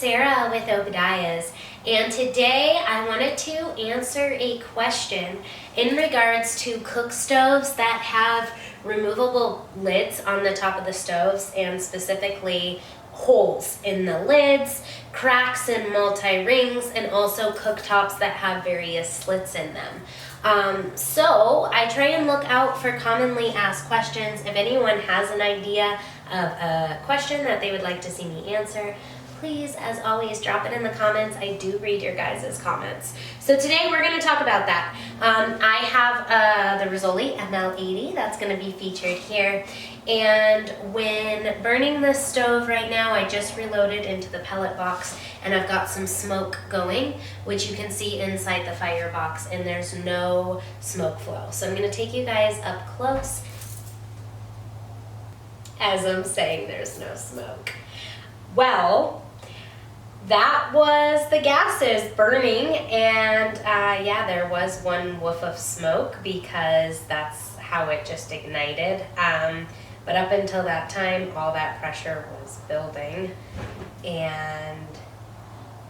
Sarah with Obadiah's, and today I wanted to answer a question in regards to cook stoves that have removable lids on the top of the stoves, and specifically holes in the lids, cracks in multi-rings, and also cooktops that have various slits in them. So I try and look out for commonly asked questions. If anyone has an idea of a question that they would like to see me answer, please, as always, drop it in the comments. I do read your guys' comments. So today we're going to talk about that. I have the Rizzoli ML80 that's going to be featured here. And when burning this stove right now, I just reloaded into the pellet box and I've got some smoke going, which you can see inside the firebox, and there's no smoke flow. So I'm going to take you guys up close as I'm saying there's no smoke. Well, that was the gases burning, and yeah, there was one whiff of smoke because that's how it just ignited. But up until that time, all that pressure was building, and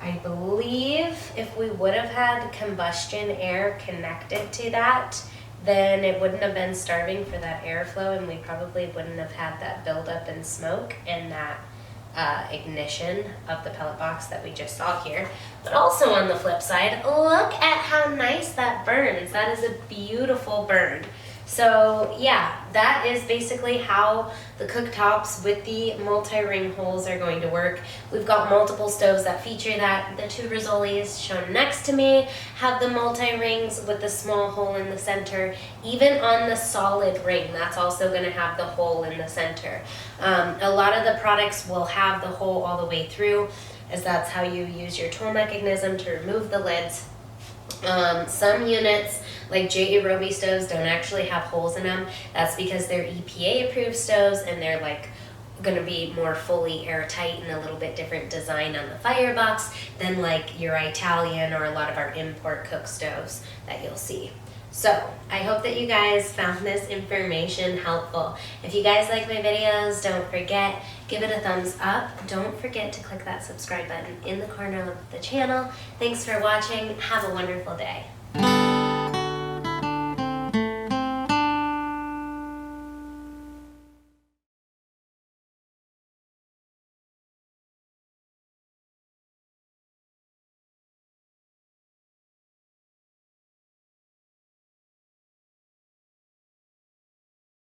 I believe if we would have had combustion air connected to that, then it wouldn't have been starving for that airflow, and we probably wouldn't have had that buildup in smoke and that ignition of the pellet box that we just saw here. But also on the flip side, look at how nice that burns. That is a beautiful burn. So yeah, that is basically how the cooktops with the multi-ring holes are going to work. We've got multiple stoves that feature that. The two Rizzolis shown next to me have the multi-rings with the small hole in the center. Even on the solid ring, that's also going to have the hole in the center. A lot of the products will have the hole all the way through, as that's how you use your tool mechanism to remove the lids. Some units, like J.A. Roby stoves, don't actually have holes in them. That's because they're EPA approved stoves, and they're like going to be more fully airtight and a little bit different design on the firebox than like your Italian or a lot of our import cook stoves that you'll see. So I hope that you guys found this information helpful. If you guys like my videos, don't forget, give it a thumbs up. Don't forget to click that subscribe button in the corner of the channel. Thanks for watching. Have a wonderful day.